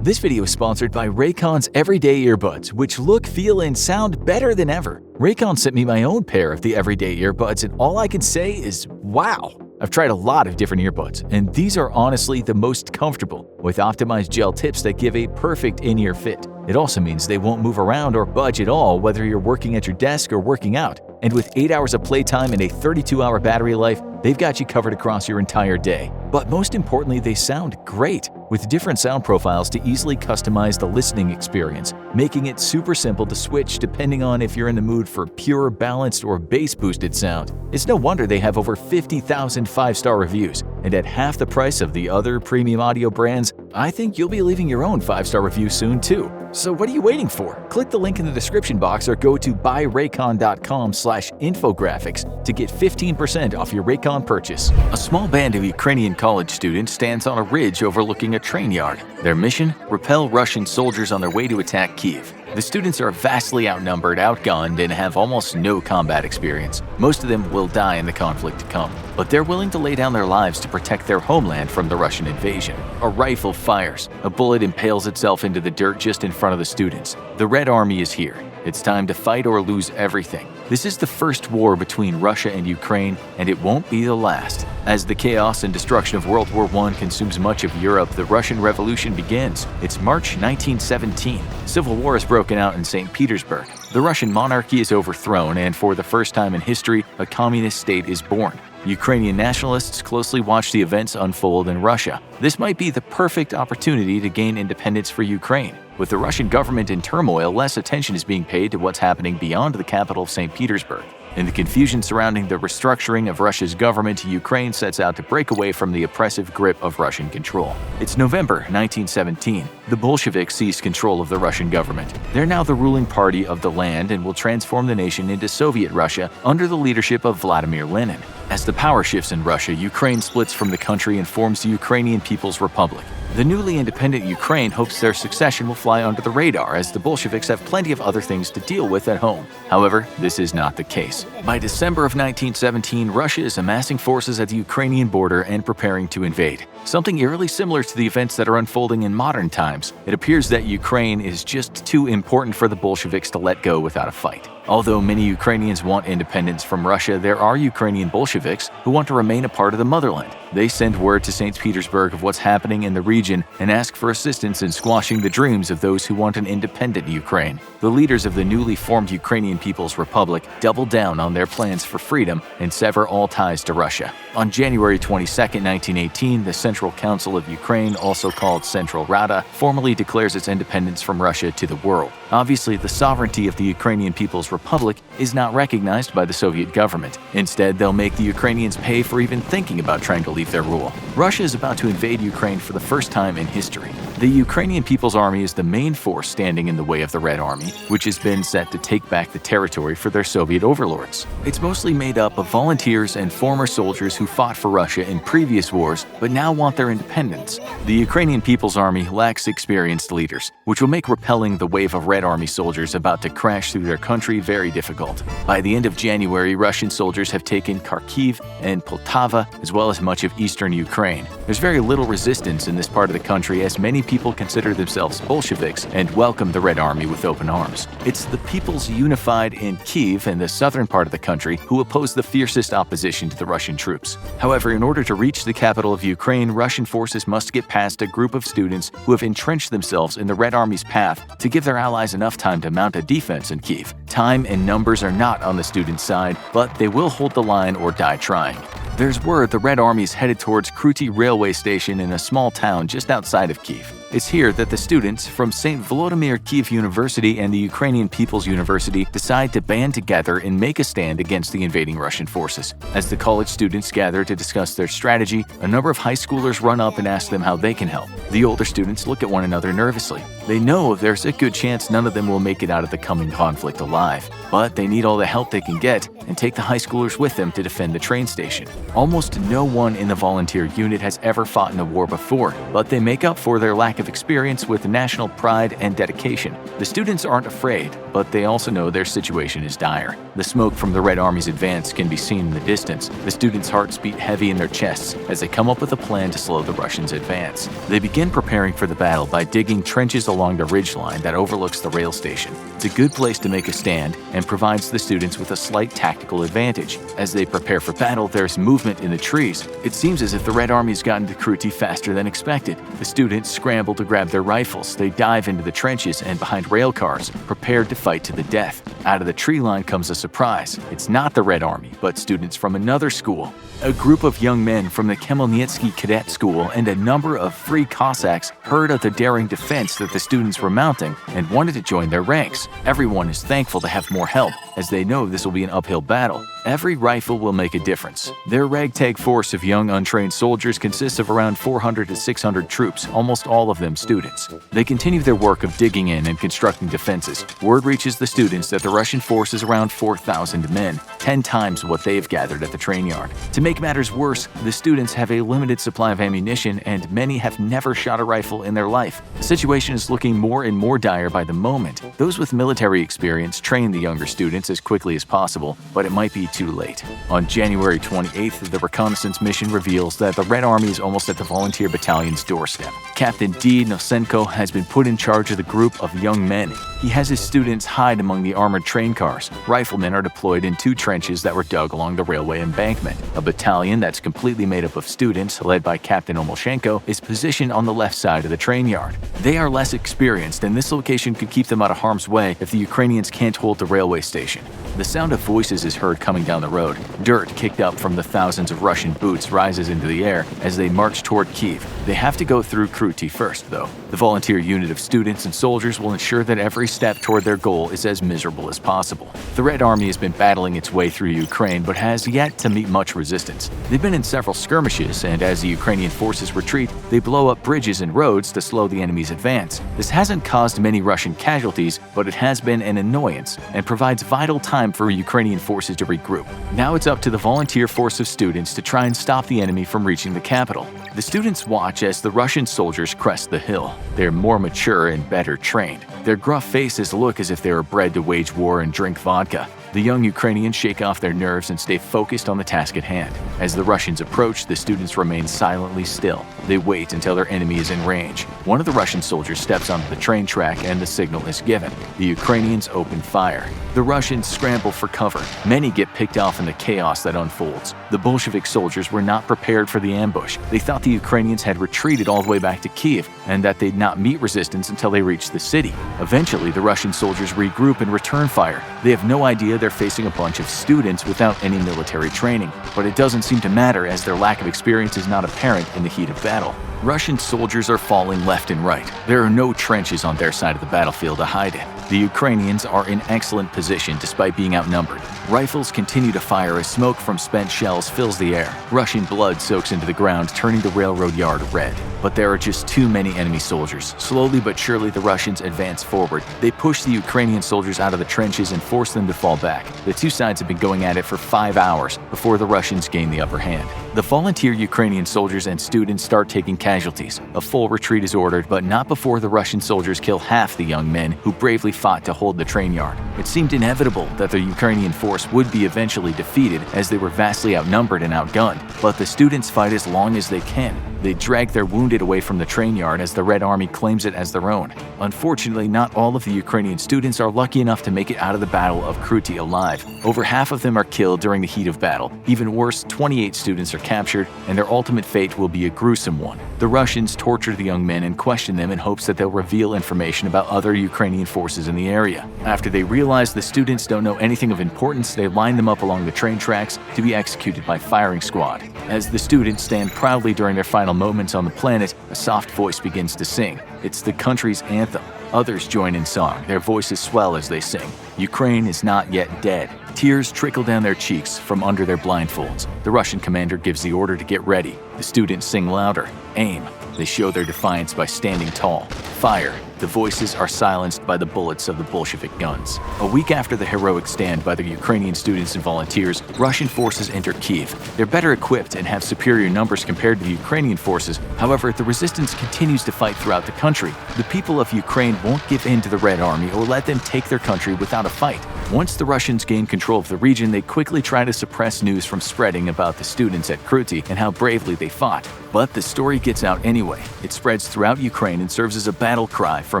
This video is sponsored by Raycon's Everyday Earbuds, which look, feel, and sound better than ever. Raycon sent me my own pair of the Everyday Earbuds, and all I can say is wow! I've tried a lot of different earbuds, and these are honestly the most comfortable, with optimized gel tips that give a perfect in-ear fit. It also means they won't move around or budge at all whether you're working at your desk or working out. And with 8 hours of playtime and a 32-hour battery life, they've got you covered across your entire day. But most importantly, they sound great, with different sound profiles to easily customize the listening experience, making it super simple to switch depending on if you're in the mood for pure, balanced, or bass-boosted sound. It's no wonder they have over 50,000 5-star reviews, and at half the price of the other premium audio brands, I think you'll be leaving your own 5-star review soon too. So what are you waiting for? Click the link in the description box or go to buyraycon.com/infographics to get 15% off your Raycon purchase. A small band of Ukrainian college students stands on a ridge overlooking a train yard. Their mission? Repel Russian soldiers on their way to attack Kyiv. The students are vastly outnumbered, outgunned, and have almost no combat experience. Most of them will die in the conflict to come, but they're willing to lay down their lives to protect their homeland from the Russian invasion. A rifle fires. A bullet impales itself into the dirt just in front of the students. The Red Army is here. It's time to fight or lose everything. This is the first war between Russia and Ukraine, and it won't be the last. As the chaos and destruction of World War I consumes much of Europe, the Russian Revolution begins. It's March 1917. Civil war has broken out in St. Petersburg. The Russian monarchy is overthrown, and for the first time in history, a communist state is born. Ukrainian nationalists closely watch the events unfold in Russia. This might be the perfect opportunity to gain independence for Ukraine. With the Russian government in turmoil, less attention is being paid to what's happening beyond the capital of St. Petersburg. In the confusion surrounding the restructuring of Russia's government, Ukraine sets out to break away from the oppressive grip of Russian control. It's November 1917. The Bolsheviks seized control of the Russian government. They're now the ruling party of the land and will transform the nation into Soviet Russia under the leadership of Vladimir Lenin. As the power shifts in Russia, Ukraine splits from the country and forms the Ukrainian People's Republic. The newly independent Ukraine hopes their succession will fly under the radar, as the Bolsheviks have plenty of other things to deal with at home. However, this is not the case. By December of 1917, Russia is amassing forces at the Ukrainian border and preparing to invade. Something eerily similar to the events that are unfolding in modern times. It appears that Ukraine is just too important for the Bolsheviks to let go without a fight. Although many Ukrainians want independence from Russia, there are Ukrainian Bolsheviks who want to remain a part of the motherland. They send word to St. Petersburg of what's happening in the region and ask for assistance in squashing the dreams of those who want an independent Ukraine. The leaders of the newly formed Ukrainian People's Republic double down on their plans for freedom and sever all ties to Russia. On January 22, 1918, the Central Council of Ukraine, also called Central Rada, formally declares its independence from Russia to the world. Obviously, the sovereignty of the Ukrainian People's Republic is not recognized by the Soviet government. Instead, they'll make the Ukrainians pay for even thinking about trying to leave their rule. Russia is about to invade Ukraine for the first time in history. The Ukrainian People's Army is the main force standing in the way of the Red Army, which has been set to take back the territory for their Soviet overlords. It's mostly made up of volunteers and former soldiers who fought for Russia in previous wars but now want their independence. The Ukrainian People's Army lacks experienced leaders, which will make repelling the wave of Red Army soldiers about to crash through their country very difficult. By the end of January, Russian soldiers have taken Kharkiv and Poltava, as well as much of eastern Ukraine. There's very little resistance in this part of the country, as many people consider themselves Bolsheviks and welcome the Red Army with open arms. It's the peoples unified in Kyiv and the southern part of the country who oppose the fiercest opposition to the Russian troops. However, in order to reach the capital of Ukraine, Russian forces must get past a group of students who have entrenched themselves in the Red Army's path to give their allies enough time to mount a defense in Kyiv. Time and numbers are not on the students' side, but they will hold the line or die trying. There's word the Red Army is headed towards Kruty railway station in a small town just outside of Kyiv. It's here that the students from St. Volodymyr Kyiv University and the Ukrainian People's University decide to band together and make a stand against the invading Russian forces. As the college students gather to discuss their strategy, a number of high schoolers run up and ask them how they can help. The older students look at one another nervously. They know there's a good chance none of them will make it out of the coming conflict alive, but they need all the help they can get and take the high schoolers with them to defend the train station. Almost no one in the volunteer unit has ever fought in a war before, but they make up for their lack lack of experience with national pride and dedication. The students aren't afraid, but they also know their situation is dire. The smoke from the Red Army's advance can be seen in the distance. The students' hearts beat heavy in their chests as they come up with a plan to slow the Russians' advance. They begin preparing for the battle by digging trenches along the ridgeline that overlooks the rail station. It's a good place to make a stand and provides the students with a slight tactical advantage. As they prepare for battle, there's movement in the trees. It seems as if the Red Army's gotten to Kruti faster than expected. The students scramble to grab their rifles. They dive into the trenches and behind rail cars, prepared to fight to the death. Out of the tree line comes a surprise. It's not the Red Army, but students from another school. A group of young men from the Khmelnytsky Cadet School and a number of Free Cossacks heard of the daring defense that the students were mounting and wanted to join their ranks. Everyone is thankful to have more help, as they know this will be an uphill battle. Every rifle will make a difference. Their ragtag force of young untrained soldiers consists of around 400 to 600 troops, almost all of them students. They continue their work of digging in and constructing defenses. Word reaches the students that the Russian force is around 4,000 men, 10 times what they've gathered at the train yard. To make matters worse, the students have a limited supply of ammunition and many have never shot a rifle in their life. The situation is looking more and more dire by the moment. Those with military experience train the younger students as quickly as possible, but it might be too late. On January 28th, the reconnaissance mission reveals that the Red Army is almost at the volunteer battalion's doorstep. Captain D. Nosenko has been put in charge of the group of young men. He has his students hide among the armored train cars. Riflemen are deployed in 2 trenches that were dug along the railway embankment. A battalion that's completely made up of students, led by Captain Omelshenko, is positioned on the left side of the train yard. They are less experienced, and this location could keep them out of harm's way if the Ukrainians can't hold the railway station. The sound of voices is heard coming down the road. Dirt kicked up from the thousands of Russian boots rises into the air as they march toward Kyiv. They have to go through Kruti first, though. The volunteer unit of students and soldiers will ensure that every step toward their goal is as miserable as possible. The Red Army has been battling its way through Ukraine, but has yet to meet much resistance. They've been in several skirmishes, and as the Ukrainian forces retreat, they blow up bridges and roads to slow the enemy's advance. This hasn't caused many Russian casualties, but it has been an annoyance and provides vital time for Ukrainian forces to regroup. Now it's up to the volunteer force of students to try and stop the enemy from reaching the capital. The students watch as the Russian soldiers crest the hill. They're more mature and better trained. Their gruff faces look as if they were bred to wage war and drink vodka. The young Ukrainians shake off their nerves and stay focused on the task at hand. As the Russians approach, the students remain silently still. They wait until their enemy is in range. One of the Russian soldiers steps onto the train track and the signal is given. The Ukrainians open fire. The Russians scramble for cover. Many get picked off in the chaos that unfolds. The Bolshevik soldiers were not prepared for the ambush. They thought the Ukrainians had retreated all the way back to Kyiv and that they'd not meet resistance until they reached the city. Eventually, the Russian soldiers regroup and return fire. They have no idea they're facing a bunch of students without any military training, but it doesn't seem to matter as their lack of experience is not apparent in the heat of battle. Russian soldiers are falling left and right. There are no trenches on their side of the battlefield to hide in. The Ukrainians are in excellent position despite being outnumbered. Rifles continue to fire as smoke from spent shells fills the air. Russian blood soaks into the ground, turning the railroad yard red. But there are just too many enemy soldiers. Slowly but surely, the Russians advance forward. They push the Ukrainian soldiers out of the trenches and force them to fall back. The two sides have been going at it for 5 hours before the Russians gain the upper hand. The volunteer Ukrainian soldiers and students start taking casualties. A full retreat is ordered, but not before the Russian soldiers kill half the young men who bravely fought to hold the train yard. It seemed inevitable that the Ukrainian force would be eventually defeated as they were vastly outnumbered and outgunned, but the students fight as long as they can. They drag their wounded away from the train yard as the Red Army claims it as their own. Unfortunately, not all of the Ukrainian students are lucky enough to make it out of the Battle of Kruti alive. Over half of them are killed during the heat of battle. Even worse, 28 students are captured, and their ultimate fate will be a gruesome one. The Russians torture the young men and question them in hopes that they'll reveal information about other Ukrainian forces in the area. After they realize the students don't know anything of importance, they line them up along the train tracks to be executed by firing squad. As the students stand proudly during their final moments on the planet, a soft voice begins to sing. It's the country's anthem. Others join in song. Their voices swell as they sing. Ukraine is not yet dead. Tears trickle down their cheeks from under their blindfolds. The Russian commander gives the order to get ready. The students sing louder. Aim. They show their defiance by standing tall. fire, the voices are silenced by the bullets of the Bolshevik guns. A week after the heroic stand by the Ukrainian students and volunteers, Russian forces enter Kyiv. They're better equipped and have superior numbers compared to the Ukrainian forces. However, the resistance continues to fight throughout the country. The people of Ukraine won't give in to the Red Army or let them take their country without a fight. Once the Russians gain control of the region, they quickly try to suppress news from spreading about the students at Kruty and how bravely they fought. But the story gets out anyway. It spreads throughout Ukraine and serves as a battle cry for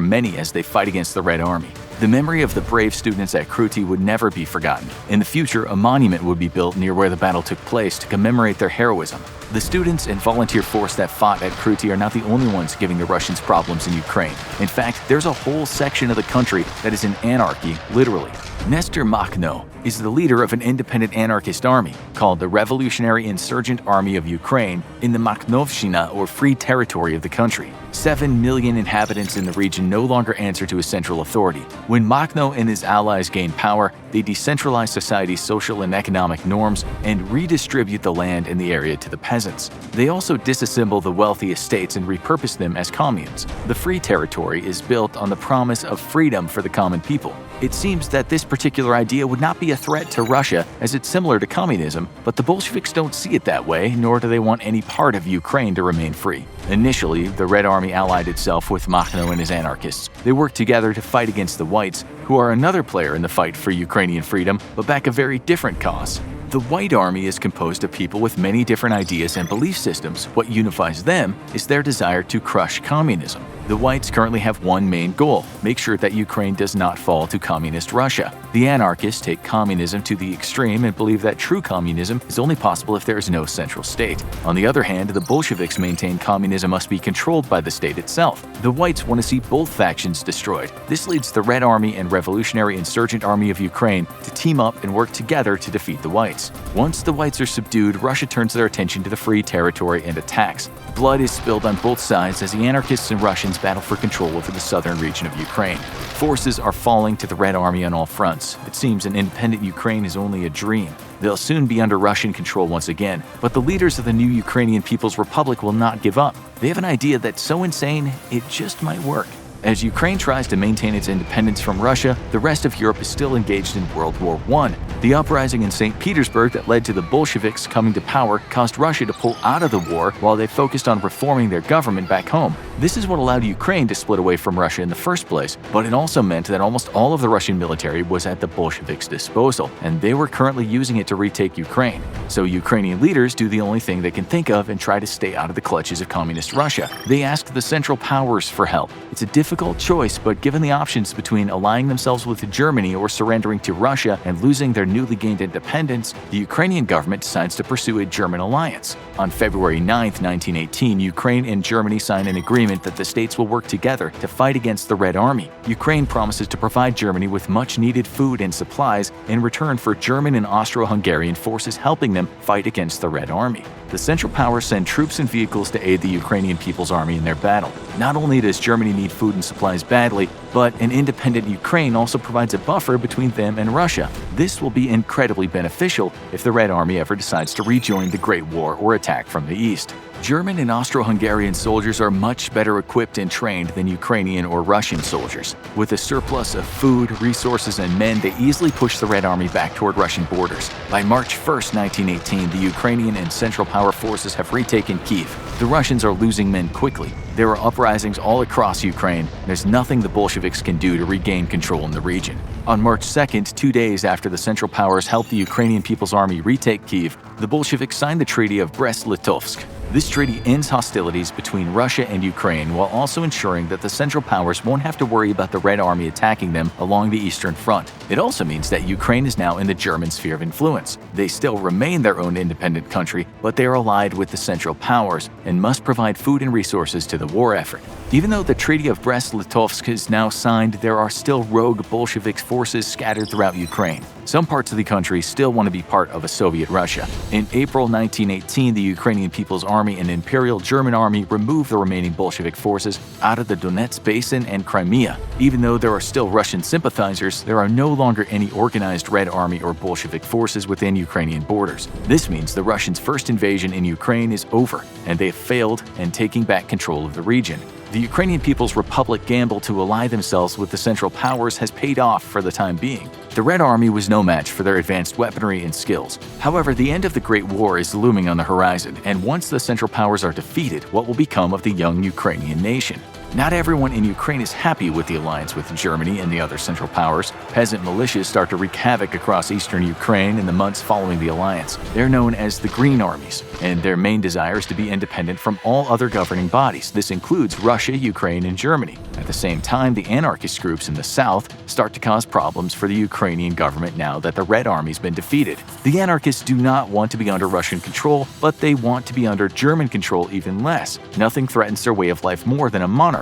many as they fight against the Red Army. The memory of the brave students at Kruty would never be forgotten. In the future, a monument would be built near where the battle took place to commemorate their heroism. The students and volunteer force that fought at Kruty are not the only ones giving the Russians problems in Ukraine. In fact, there's a whole section of the country that is in anarchy, literally. Nestor Makhno is the leader of an independent anarchist army called the Revolutionary Insurgent Army of Ukraine in the Makhnovshchina, or Free Territory of the country. 7 million inhabitants in the region no longer answer to a central authority. When Makhno and his allies gain power, they decentralize society's social and economic norms and redistribute the land in the area to the peasants. They also disassemble the wealthy estates and repurpose them as communes. The Free Territory is built on the promise of freedom for the common people. It seems that this particular idea would not be a threat to Russia, as it's similar to communism, but the Bolsheviks don't see it that way, nor do they want any part of Ukraine to remain free. Initially, the Red Army allied itself with Makhno and his anarchists. They worked together to fight against the Whites, who are another player in the fight for Ukrainian freedom, but back a very different cause. The White Army is composed of people with many different ideas and belief systems. What unifies them is their desire to crush communism. The Whites currently have one main goal: make sure that Ukraine does not fall to communist Russia. The anarchists take communism to the extreme and believe that true communism is only possible if there is no central state. On the other hand, the Bolsheviks maintain communism must be controlled by the state itself. The Whites want to see both factions destroyed. This leads the Red Army and Revolutionary Insurgent Army of Ukraine to team up and work together to defeat the Whites. Once the Whites are subdued, Russia turns their attention to the Free Territory and attacks. Blood is spilled on both sides as the anarchists and Russians battle for control over the southern region of Ukraine. Forces are falling to the Red Army on all fronts. It seems an independent Ukraine is only a dream. They'll soon be under Russian control once again, but the leaders of the new Ukrainian People's Republic will not give up. They have an idea that's so insane, it just might work. As Ukraine tries to maintain its independence from Russia, the rest of Europe is still engaged in World War I. The uprising in St. Petersburg that led to the Bolsheviks coming to power caused Russia to pull out of the war while they focused on reforming their government back home. This is what allowed Ukraine to split away from Russia in the first place, but it also meant that almost all of the Russian military was at the Bolsheviks' disposal, and they were currently using it to retake Ukraine. So Ukrainian leaders do the only thing they can think of and try to stay out of the clutches of communist Russia. They asked the Central Powers for help. It's a difficult choice, but given the options between allying themselves with Germany or surrendering to Russia and losing their newly gained independence, the Ukrainian government decides to pursue a German alliance. On February 9, 1918, Ukraine and Germany sign an agreement that the states will work together to fight against the Red Army. Ukraine promises to provide Germany with much-needed food and supplies in return for German and Austro-Hungarian forces helping them fight against the Red Army. The Central Powers send troops and vehicles to aid the Ukrainian People's Army in their battle. Not only does Germany need food and supplies badly, but an independent Ukraine also provides a buffer between them and Russia. This will be incredibly beneficial if the Red Army ever decides to rejoin the Great War or attack from the east. German and Austro-Hungarian soldiers are much better equipped and trained than Ukrainian or Russian soldiers. With a surplus of food, resources, and men, they easily push the Red Army back toward Russian borders. By March 1, 1918, the Ukrainian and Central Power forces have retaken Kyiv. The Russians are losing men quickly. There are uprisings all across Ukraine. There's nothing the Bolsheviks can do to regain control in the region. On March 2nd, 2 days after the Central Powers helped the Ukrainian People's Army retake Kyiv, the Bolsheviks signed the Treaty of Brest-Litovsk. This treaty ends hostilities between Russia and Ukraine while also ensuring that the Central Powers won't have to worry about the Red Army attacking them along the Eastern Front. It also means that Ukraine is now in the German sphere of influence. They still remain their own independent country, but they are allied with the Central Powers and must provide food and resources to the war effort. Even though the Treaty of Brest-Litovsk is now signed, there are still rogue Bolshevik forces scattered throughout Ukraine. Some parts of the country still want to be part of a Soviet Russia. In April 1918, the Ukrainian People's Army and Imperial German Army removed the remaining Bolshevik forces out of the Donetsk Basin and Crimea. Even though there are still Russian sympathizers, there are no longer any organized Red Army or Bolshevik forces within Ukrainian borders. This means the Russians' first invasion in Ukraine is over, and they have failed in taking back control of the region. The Ukrainian People's Republic gamble to ally themselves with the Central Powers has paid off for the time being. The Red Army was no match for their advanced weaponry and skills. However, the end of the Great War is looming on the horizon, and once the Central Powers are defeated, what will become of the young Ukrainian nation? Not everyone in Ukraine is happy with the alliance with Germany and the other Central Powers. Peasant militias start to wreak havoc across eastern Ukraine in the months following the alliance. They're known as the Green Armies, and their main desire is to be independent from all other governing bodies. This includes Russia, Ukraine, and Germany. At the same time, the anarchist groups in the south start to cause problems for the Ukrainian government now that the Red Army's been defeated. The anarchists do not want to be under Russian control, but they want to be under German control even less. Nothing threatens their way of life more than a monarchy.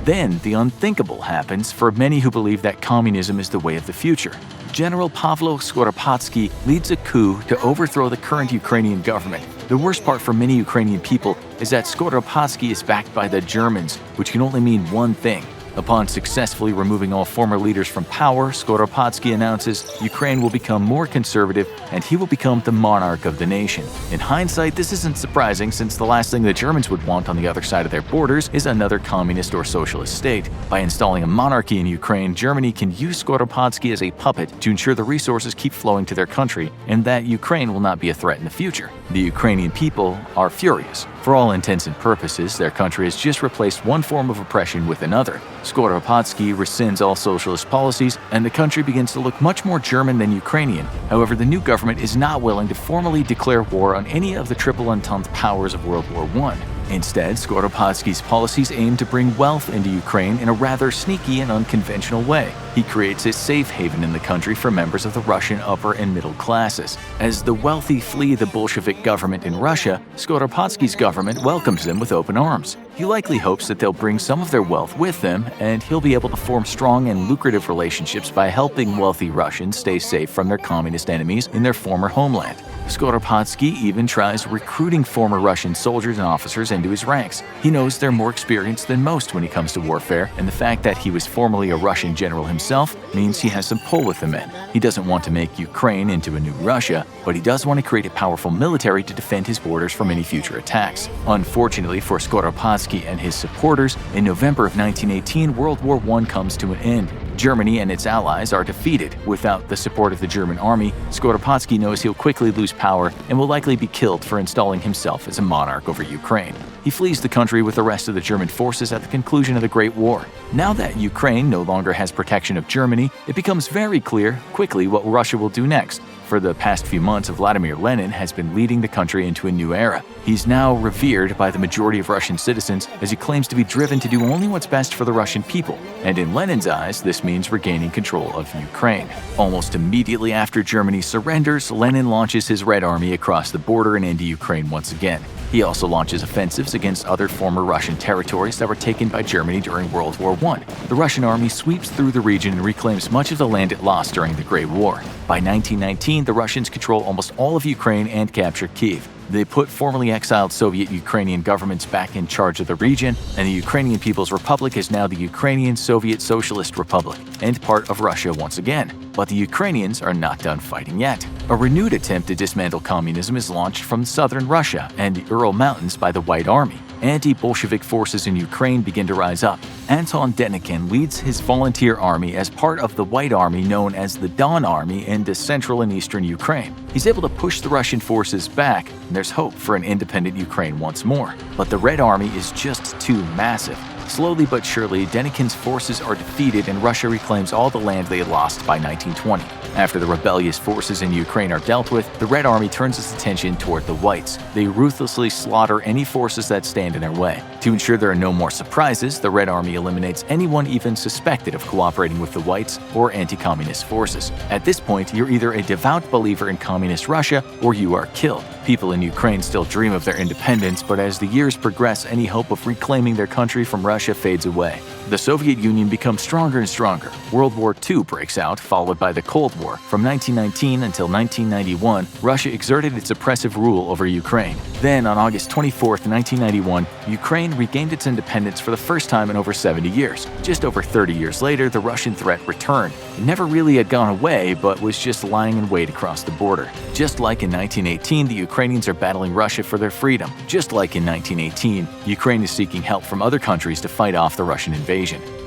Then, the unthinkable happens for many who believe that communism is the way of the future. General Pavlo Skoropadsky leads a coup to overthrow the current Ukrainian government. The worst part for many Ukrainian people is that Skoropadsky is backed by the Germans, which can only mean one thing. Upon successfully removing all former leaders from power, Skoropadsky announces Ukraine will become more conservative and he will become the monarch of the nation. In hindsight, this isn't surprising since the last thing the Germans would want on the other side of their borders is another communist or socialist state. By installing a monarchy in Ukraine, Germany can use Skoropadsky as a puppet to ensure the resources keep flowing to their country and that Ukraine will not be a threat in the future. The Ukrainian people are furious. For all intents and purposes, their country has just replaced one form of oppression with another. Skoropadsky rescinds all socialist policies, and the country begins to look much more German than Ukrainian. However, the new government is not willing to formally declare war on any of the Triple Entente powers of World War I. Instead, Skoropadsky's policies aim to bring wealth into Ukraine in a rather sneaky and unconventional way. He creates a safe haven in the country for members of the Russian upper and middle classes. As the wealthy flee the Bolshevik government in Russia, Skoropadsky's government welcomes them with open arms. He likely hopes that they'll bring some of their wealth with them, and he'll be able to form strong and lucrative relationships by helping wealthy Russians stay safe from their communist enemies in their former homeland. Skoropadsky even tries recruiting former Russian soldiers and officers into his ranks. He knows they're more experienced than most when it comes to warfare, and the fact that he was formerly a Russian general himself means he has some pull with the men. He doesn't want to make Ukraine into a new Russia, but he does want to create a powerful military to defend his borders from any future attacks. Unfortunately for Skoropadsky and his supporters, in November of 1918, World War I comes to an end. Germany and its allies are defeated. Without the support of the German army, Skoropadsky knows he'll quickly lose power and will likely be killed for installing himself as a monarch over Ukraine. He flees the country with the rest of the German forces at the conclusion of the Great War. Now that Ukraine no longer has protection of Germany, it becomes very clear quickly what Russia will do next. For the past few months, Vladimir Lenin has been leading the country into a new era. He's now revered by the majority of Russian citizens as he claims to be driven to do only what's best for the Russian people. And in Lenin's eyes, this means regaining control of Ukraine. Almost immediately after Germany surrenders, Lenin launches his Red Army across the border and into Ukraine once again. He also launches offensives against other former Russian territories that were taken by Germany during World War I. The Russian army sweeps through the region and reclaims much of the land it lost during the Great War. By 1919, the Russians control almost all of Ukraine and capture Kyiv. They put formerly exiled Soviet Ukrainian governments back in charge of the region, and the Ukrainian People's Republic is now the Ukrainian Soviet Socialist Republic and part of Russia once again. But the Ukrainians are not done fighting yet. A renewed attempt to dismantle communism is launched from southern Russia and the Ural Mountains by the White Army. Anti-Bolshevik forces in Ukraine begin to rise up. Anton Denikin leads his volunteer army as part of the White Army known as the Don Army into central and eastern Ukraine. He's able to push the Russian forces back, and there's hope for an independent Ukraine once more. But the Red Army is just too massive. Slowly but surely, Denikin's forces are defeated and Russia reclaims all the land they had lost by 1920. After the rebellious forces in Ukraine are dealt with, the Red Army turns its attention toward the Whites. They ruthlessly slaughter any forces that stand in their way. To ensure there are no more surprises, the Red Army eliminates anyone even suspected of cooperating with the Whites or anti-communist forces. At this point, you're either a devout believer in communist Russia or you are killed. People in Ukraine still dream of their independence, but as the years progress, any hope of reclaiming their country from Russia fades away. The Soviet Union becomes stronger and stronger. World War II breaks out, followed by the Cold War. From 1919 until 1991, Russia exerted its oppressive rule over Ukraine. Then, on August 24, 1991, Ukraine regained its independence for the first time in over 70 years. Just over 30 years later, the Russian threat returned. It never really had gone away, but was just lying in wait across the border. Just like in 1918, the Ukrainians are battling Russia for their freedom. Just like in 1918, Ukraine is seeking help from other countries to fight off the Russian invasion.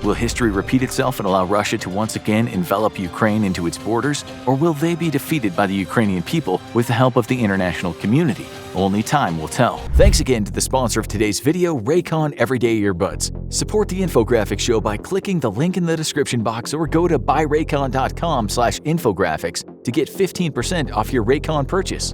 Will history repeat itself and allow Russia to once again envelop Ukraine into its borders? Or will they be defeated by the Ukrainian people with the help of the international community? Only time will tell. Thanks again to the sponsor of today's video, Raycon Everyday Earbuds. Support the Infographics Show by clicking the link in the description box or go to buyraycon.com/infographics to get 15% off your Raycon purchase.